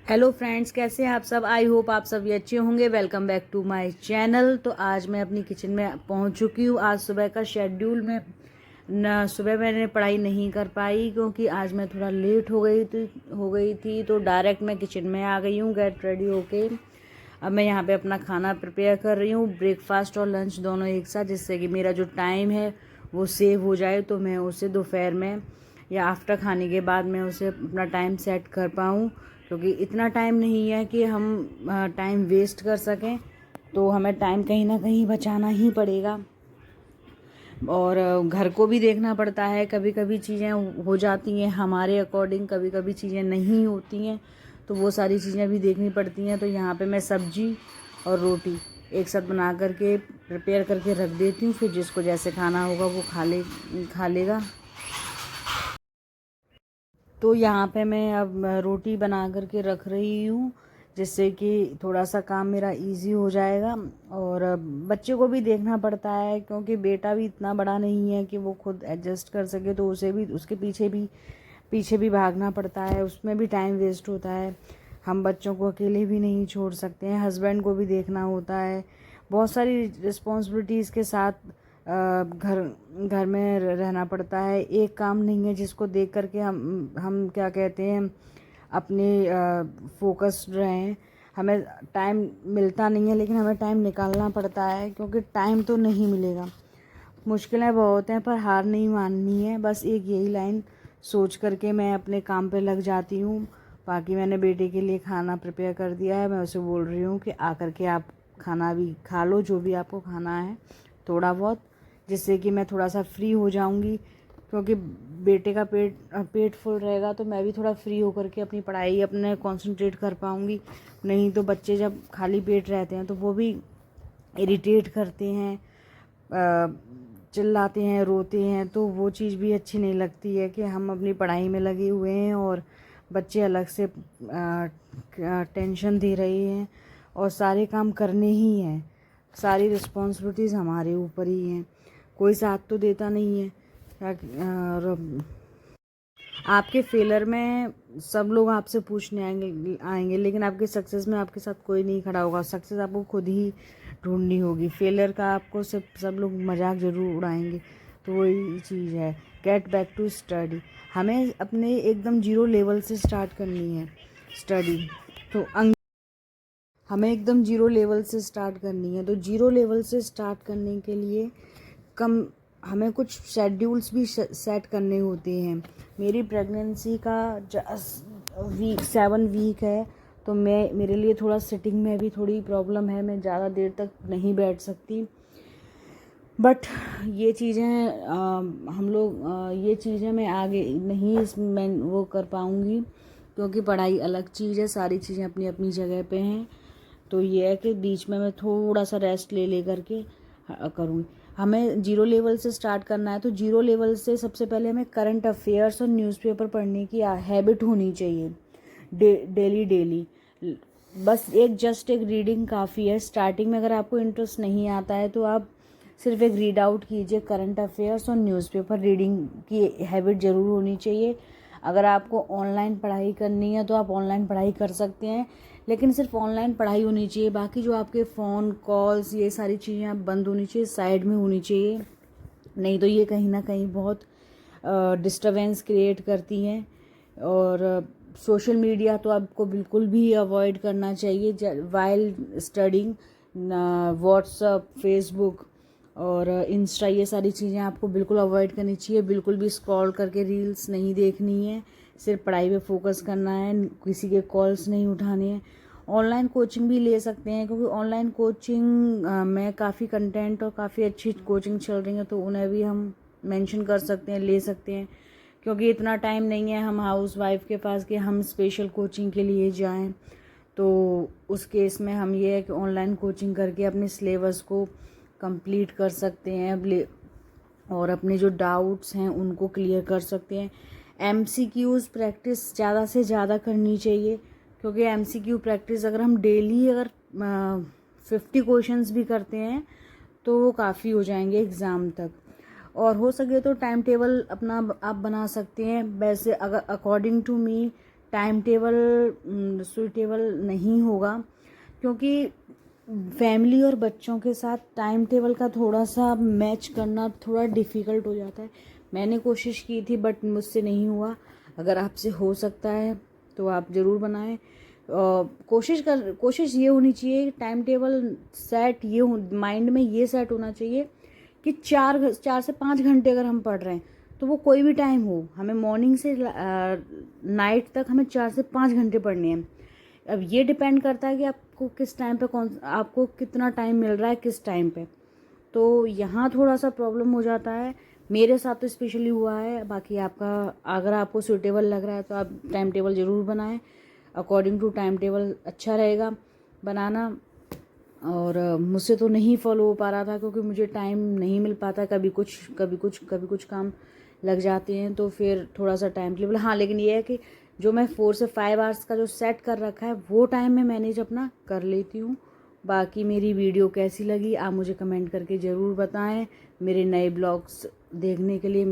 Hello friends, कैसे हैं आप सब। आई होप आप सब ये अच्छे होंगे। Welcome back to my channel. तो आज मैं अपनी किचन में पहुंच चुकी हूँ। आज सुबह का शेड्यूल में न सुबह मैंने पढ़ाई नहीं कर पाई क्योंकि आज मैं थोड़ा लेट हो गई थी तो डायरेक्ट मैं किचन में आ गई हूँ गेट रेडी होके। अब मैं यहाँ पे अपना खाना प्रिपेयर कर रही हूँ, ब्रेकफास्ट और लंच दोनों एक साथ, जिससे कि मेरा जो टाइम है वो सेव हो जाए, तो मैं उसे दोपहर में या आफ्टर खाने के बाद मैं उसे अपना टाइम सेट कर पाऊँ, क्योंकि इतना टाइम नहीं है कि हम टाइम वेस्ट कर सकें। तो हमें टाइम कहीं ना कहीं बचाना ही पड़ेगा और घर को भी देखना पड़ता है। कभी कभी चीज़ें हो जाती हैं हमारे अकॉर्डिंग, कभी कभी चीज़ें नहीं होती हैं, तो वो सारी चीज़ें भी देखनी पड़ती हैं। तो यहाँ पे मैं सब्जी और रोटी एक साथ बना करके प्रिपेयर करके रख देती हूँ, फिर जिसको जैसे खाना होगा वो खा लेगा। तो यहाँ पे मैं अब रोटी बना करके रख रही हूँ, जिससे कि थोड़ा सा काम मेरा इजी हो जाएगा। और बच्चे को भी देखना पड़ता है क्योंकि बेटा भी इतना बड़ा नहीं है कि वो खुद एडजस्ट कर सके, तो उसे भी उसके पीछे भी भागना पड़ता है, उसमें भी टाइम वेस्ट होता है। हम बच्चों को अकेले भी नहीं छोड़ सकते हैं, हस्बैंड को भी देखना होता है। बहुत सारी रिस्पॉन्सिबिलिटीज़ के साथ घर घर में रहना पड़ता है। एक काम नहीं है जिसको देख करके हम क्या कहते हैं अपने फोकस्ड रहें। हमें टाइम मिलता नहीं है, लेकिन हमें टाइम निकालना पड़ता है, क्योंकि टाइम तो नहीं मिलेगा। मुश्किलें बहुत हैं पर हार नहीं माननी है, बस एक यही लाइन सोच करके मैं अपने काम पे लग जाती हूँ। बाकी मैंने बेटे के लिए खाना प्रिपेयर कर दिया है, मैं उसे बोल रही हूँ कि आकर के आप खाना भी खा लो, जो भी आपको खाना है थोड़ा बहुत, जिससे कि मैं थोड़ा सा फ्री हो जाऊँगी। क्योंकि बेटे का पेट फुल रहेगा तो मैं भी थोड़ा फ्री होकर के अपनी पढ़ाई अपने कंसंट्रेट कर पाऊँगी। नहीं तो बच्चे जब खाली पेट रहते हैं तो वो भी इरिटेट करते हैं, चिल्लाते हैं, रोते हैं, तो वो चीज़ भी अच्छी नहीं लगती है कि हम अपनी पढ़ाई में लगे हुए हैं और बच्चे अलग से टेंशन दे रहे हैं। और सारे काम करने ही हैं, सारी रिस्पॉन्सिबिलिटीज़ हमारे ऊपर ही हैं, कोई साथ तो देता नहीं है। और आपके फेलर में सब लोग आपसे पूछने आएंगे, लेकिन आपके सक्सेस में आपके साथ कोई नहीं खड़ा होगा। सक्सेस आपको खुद ही ढूंढनी होगी। फेलियर का आपको सब लोग मजाक ज़रूर उड़ाएंगे, तो वही चीज़ है। Get back to study. हमें अपने एकदम जीरो लेवल से स्टार्ट करनी है स्टडी। तो हमें एकदम जीरो लेवल से स्टार्ट करनी है, तो जीरो लेवल से स्टार्ट करने के लिए कम हमें कुछ शेड्यूल्स भी सेट करने होते हैं। मेरी प्रेगनेंसी का 7 वीक है, तो मेरे लिए थोड़ा सिटिंग में भी थोड़ी प्रॉब्लम है, मैं ज़्यादा देर तक नहीं बैठ सकती। बट ये चीज़ें ये चीज़ें मैं आगे नहीं इसमें वो कर पाऊँगी, क्योंकि पढ़ाई अलग चीज़ है, सारी चीज़ें अपनी अपनी जगह पे हैं। तो ये है कि बीच में मैं थोड़ा सा रेस्ट ले करके करूँगी। हमें जीरो लेवल से स्टार्ट करना है, तो जीरो लेवल से सबसे पहले हमें करंट अफेयर्स और न्यूज़पेपर पढ़ने की हैबिट होनी चाहिए डेली। बस एक रीडिंग काफ़ी है स्टार्टिंग में। अगर आपको इंटरेस्ट नहीं आता है तो आप सिर्फ एक रीड आउट कीजिए। करंट अफेयर्स और न्यूज़पेपर रीडिंग की हैबिट ज़रूर होनी चाहिए। अगर आपको ऑनलाइन पढ़ाई करनी है तो आप ऑनलाइन पढ़ाई कर सकते हैं, लेकिन सिर्फ ऑनलाइन पढ़ाई होनी चाहिए। बाकी जो आपके फ़ोन कॉल्स ये सारी चीज़ें आप बंद होनी चाहिए, साइड में होनी चाहिए। नहीं तो ये कहीं ना कहीं बहुत डिस्टर्बेंस क्रिएट करती हैं। और सोशल मीडिया तो आपको बिल्कुल भी अवॉइड करना चाहिए वाइल स्टडिंग। व्हाट्सअप, फेसबुक और इंस्टा, ये सारी चीज़ें आपको बिल्कुल अवॉइड करनी चाहिए। बिल्कुल भी स्क्रॉल करके रील्स नहीं देखनी है, सिर्फ पढ़ाई पे फोकस करना है, किसी के कॉल्स नहीं उठाने हैं। ऑनलाइन कोचिंग भी ले सकते हैं, क्योंकि ऑनलाइन कोचिंग में काफ़ी कंटेंट और काफ़ी अच्छी कोचिंग चल रही है, तो उन्हें भी हम मेंशन कर सकते हैं, ले सकते हैं। क्योंकि इतना टाइम नहीं है हम हाउस वाइफ के पास कि हम स्पेशल कोचिंग के लिए जाएं। तो उस केस में हम ये है कि ऑनलाइन कोचिंग करके अपने सिलेबस को कंप्लीट कर सकते हैं और अपने जो डाउट्स हैं उनको क्लियर कर सकते हैं। एमसीक्यूज़ प्रैक्टिस ज़्यादा से ज़्यादा करनी चाहिए, क्योंकि एमसीक्यू प्रैक्टिस अगर हम डेली 50 क्वेश्चंस भी करते हैं तो वो काफ़ी हो जाएंगे एग्ज़ाम तक। और हो सके तो टाइम टेबल अपना आप बना सकते हैं। वैसे अगर according to me time table suitable नहीं होगा, क्योंकि फैमिली और बच्चों के साथ टाइम टेबल का थोड़ा सा मैच करना थोड़ा डिफ़िकल्ट हो जाता है। मैंने कोशिश की थी बट मुझसे नहीं हुआ। अगर आपसे हो सकता है तो आप ज़रूर बनाएं। कोशिश ये होनी चाहिए, टाइम टेबल सेट ये माइंड में ये सेट होना चाहिए कि 4 से 5 घंटे अगर हम पढ़ रहे हैं तो वो कोई भी टाइम हो, हमें मॉर्निंग से नाइट तक हमें 4 से 5 घंटे पढ़ने हैं। अब ये डिपेंड करता है कि आपको किस टाइम पे आपको कितना टाइम मिल रहा है किस टाइम पे। तो यहाँ थोड़ा सा प्रॉब्लम हो जाता है, मेरे साथ तो स्पेशली हुआ है। बाकी आपका अगर आपको सूटेबल लग रहा है तो आप टाइम टेबल ज़रूर बनाएं। अकॉर्डिंग टू टाइम टेबल अच्छा रहेगा बनाना। और मुझसे तो नहीं फॉलो हो पा रहा था, क्योंकि मुझे टाइम नहीं मिल पाता, कभी कुछ काम लग जाते हैं, तो फिर थोड़ा सा टाइम टेबल। हाँ, लेकिन ये है कि जो मैं 4 से 5 आवर्स का जो सेट कर रखा है वो टाइम में मैनेज अपना कर लेती हूँ। बाकी मेरी वीडियो कैसी लगी आप मुझे कमेंट करके ज़रूर बताएं। मेरे नए ब्लॉग्स देखने के लिए